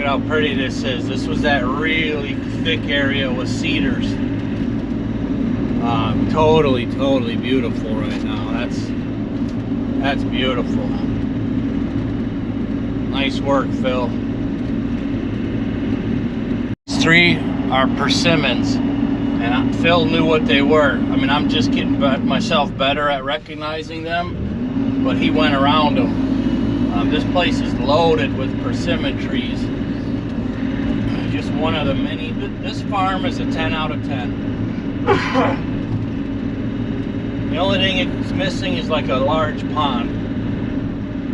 at how pretty this is. This was that really thick area with cedars. Totally beautiful right now. That's beautiful. Nice work, Phil. These three are persimmons, and Phil knew what they were. I mean, I'm just getting myself better at recognizing them, but he went around them. This place is loaded with persimmon trees. Just one of the many. This farm is a 10 out of 10. The only thing it's missing is like a large pond.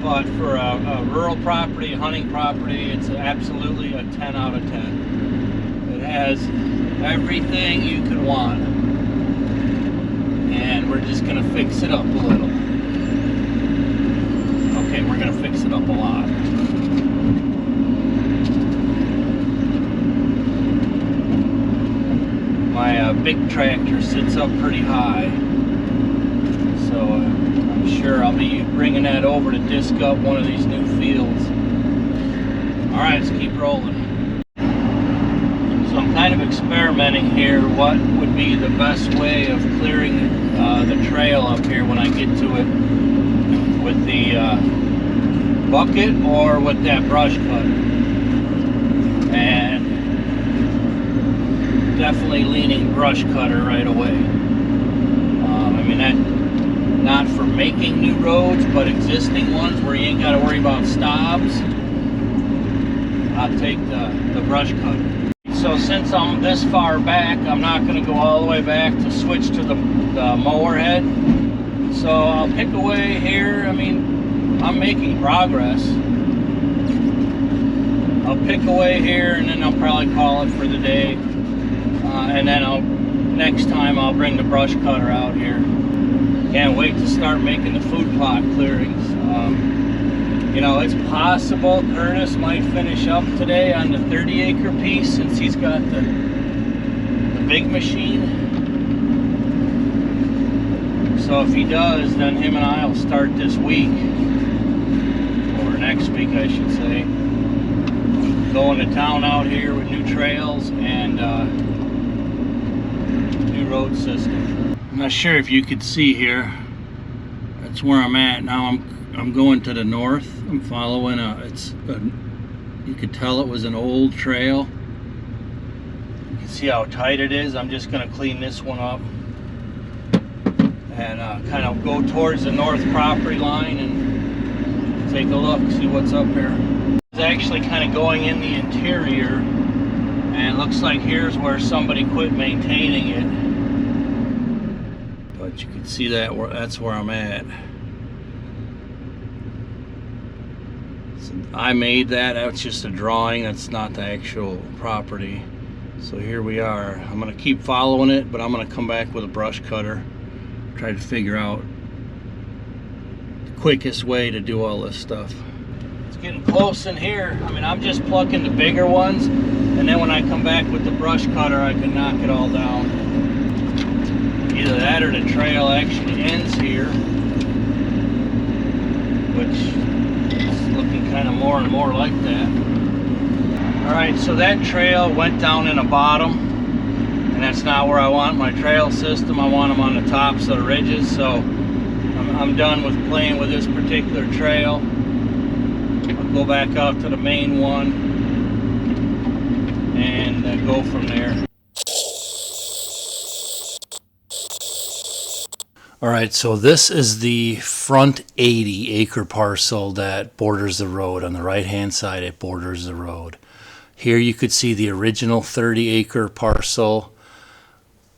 But for a rural property, hunting property, it's absolutely a 10 out of 10. It has everything you could want. And we're just going to fix it up a little. Okay, we're going to fix it up a lot. My big tractor sits up pretty high. So I'm sure I'll be bringing that over to disc up one of these new fields. Alright, let's keep rolling. So I'm kind of experimenting here what would be the best way of clearing the trail up here when I get to it, with the bucket or with that brush cutter. And definitely leaning brush cutter right away. I mean, that not for making new roads, but existing ones where you ain't got to worry about stobs. I'll take the brush cutter. So since I'm this far back, I'm not going to go all the way back to switch to the mower head. So I'll pick away here. I mean, I'm making progress. I'll pick away here, and then I'll probably call it for the day. And then next time I'll bring the brush cutter out here. Can't wait to start making the food plot clearings. You know, it's possible Curtis might finish up today on the 30-acre piece since he's got the big machine. So if he does, then him and I will start this week, or next week I should say, going to town out here with new trails and new road system. I'm not sure if you could see here. That's where I'm at now. I'm going to the north. I'm following you could tell it was an old trail. You can see how tight it is. I'm just going to clean this one up and kind of go towards the north property line and take a look, see what's up here. It's actually kind of going in the interior, and it looks like here's where somebody quit maintaining it. But you can see that's where I'm at. I made that. That's just a drawing. That's not the actual property. So here we are. I'm going to keep following it, but I'm going to come back with a brush cutter, try to figure out the quickest way to do all this stuff. It's getting close in here. I mean, I'm just plucking the bigger ones, and then when I come back with the brush cutter, I can knock it all down. Either that or the trail actually ends here, which kind of more and more like that. Alright, so that trail went down in the bottom, and that's not where I want my trail system. I want them on the tops of the ridges, so I'm done with playing with this particular trail. I'll go back out to the main one and go from there. Alright, so this is the front 80-acre parcel that borders the road. On the right-hand side, it borders the road. Here you could see the original 30-acre parcel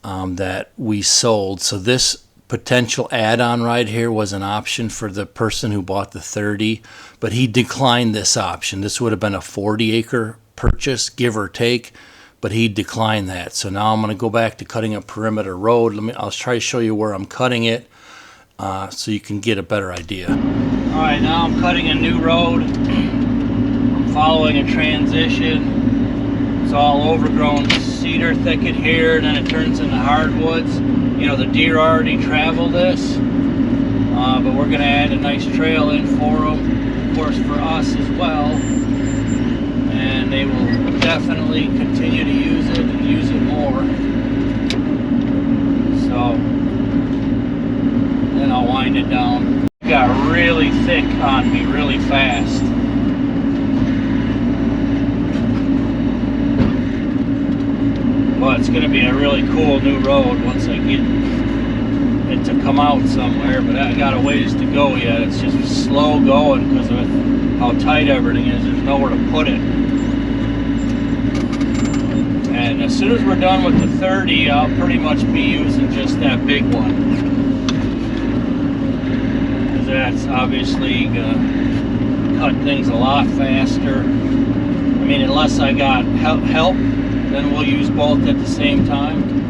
that we sold. So this potential add-on right here was an option for the person who bought the 30, but he declined this option. This would have been a 40-acre purchase, give or take, but he declined that. So now I'm going to go back to cutting a perimeter road. I'll try to show you where I'm cutting it so you can get a better idea. All right, now I'm cutting a new road. I'm following a transition. It's all overgrown cedar thicket here, and then it turns into hardwoods. You know, the deer already travel this, but we're going to add a nice trail in for them, of course, for us as well. And they definitely continue to use it and use it more. So then I'll wind it down. It got really thick on me really fast. Well, it's going to be a really cool new road once I get it to come out somewhere, but I got a ways to go yet. It's just slow going because of how tight everything is. There's nowhere to put it. And as soon as we're done with the 30, I'll pretty much be using just that big one. Because that's obviously going to cut things a lot faster. I mean, unless I got help, then we'll use both at the same time.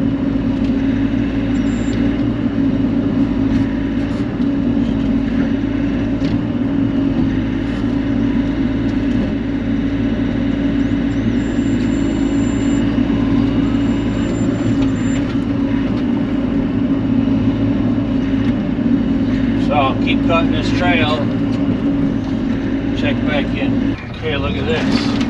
So I'll keep cutting this trail. Check back in. Okay, look at this.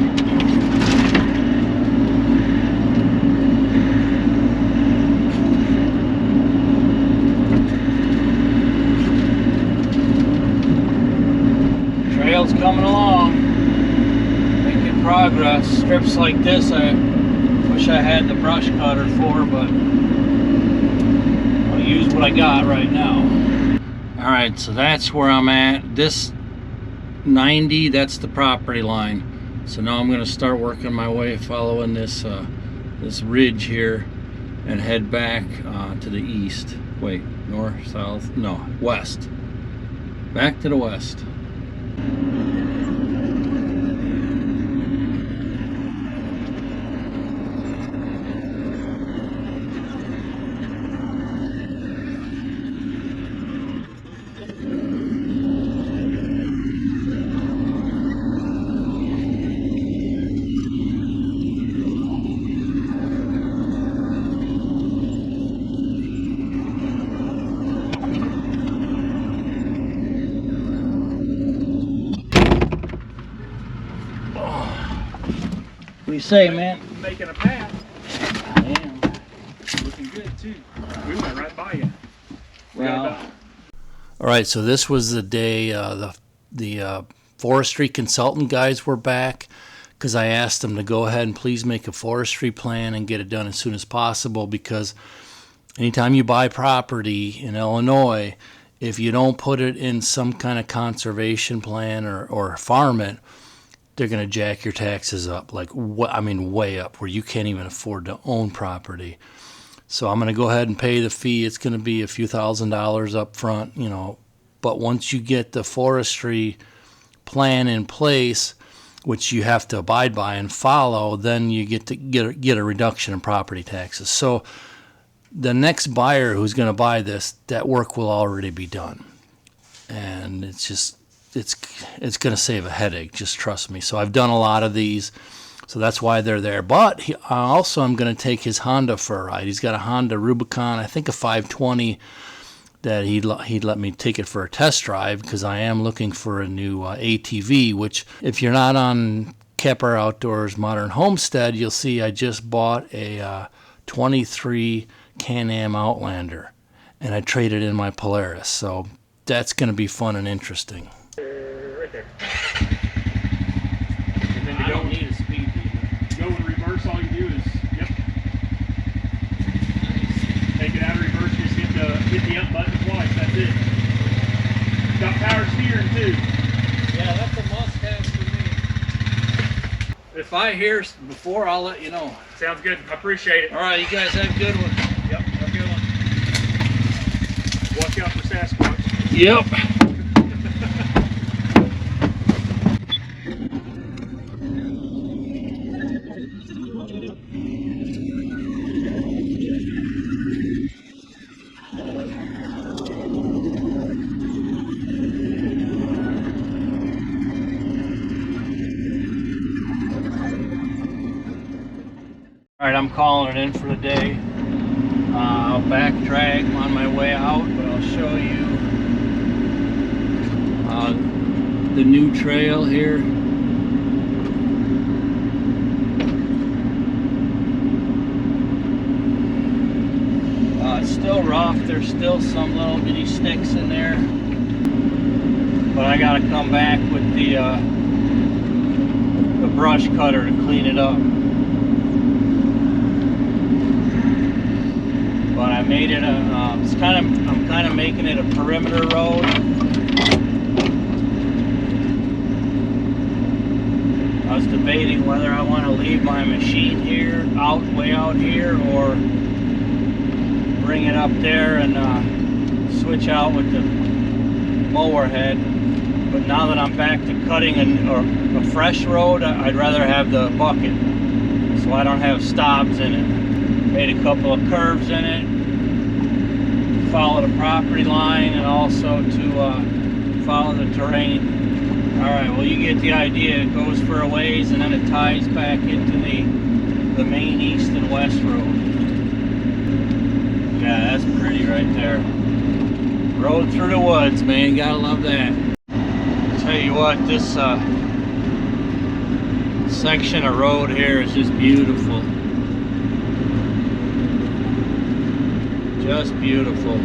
Coming along, making progress. Strips like this I wish I had the brush cutter for, but I'll use what I got right now. Alright, so that's where I'm at. This 90, that's the property line. So now I'm going to start working my way following this this ridge here and head back to the east. Wait, north, south, no, west. Back to the west. What do you say, man? Making a path. I am. Looking good too. We went right by you. Well, all right. So this was the day the forestry consultant guys were back, because I asked them to go ahead and please make a forestry plan and get it done as soon as possible, because anytime you buy property in Illinois, if you don't put it in some kind of conservation plan or farm it, they're going to jack your taxes up, like way up, where you can't even afford to own property. So I'm going to go ahead and pay the fee. It's going to be a few $1,000s up front, you know. But once you get the forestry plan in place, which you have to abide by and follow, then you get a reduction in property taxes. So the next buyer who's going to buy this, that work will already be done, and it's just. It's going to save a headache, just trust me. So I've done a lot of these, so that's why they're there. But I'm going to take his Honda for a ride. He's got a Honda Rubicon, I think a 520, that he'd let me take it for a test drive, because I am looking for a new ATV, which if you're not on Kapper Outdoors Modern Homestead, you'll see I just bought a 23 Can-Am Outlander, and I traded in my Polaris. So that's going to be fun and interesting. Right there. And then I don't need a speed meter. Go in reverse, all you do is, yep. Take it out of reverse, just hit the up button twice, that's it. Got power steering too. Yeah, that's a must-have for me. If I hear before, I'll let you know. Sounds good, I appreciate it. All right, you guys have a good one. Yep, have a good one. Watch out for Sasquatch. Yep. All right, I'm calling it in for the day. I'll backtrack on my way out, but I'll show you the new trail here. rough. There's still some little bitty sticks in there, but I gotta come back with the brush cutter to clean it up. But I made it I'm kind of making it a perimeter road. I was debating whether I want to leave my machine here, way out here, or bring it up there and switch out with the mower head. But now that I'm back to cutting a fresh road, I'd rather have the bucket, so I don't have stops in it. Made a couple of curves in it, follow the property line, and also to follow the terrain. Alright, well, you get the idea. It goes for a ways and then it ties back into the main east and west road. Yeah, that's pretty right there. Road through the woods, man. Gotta love that. Tell you what, this section of road here is just beautiful. Just beautiful.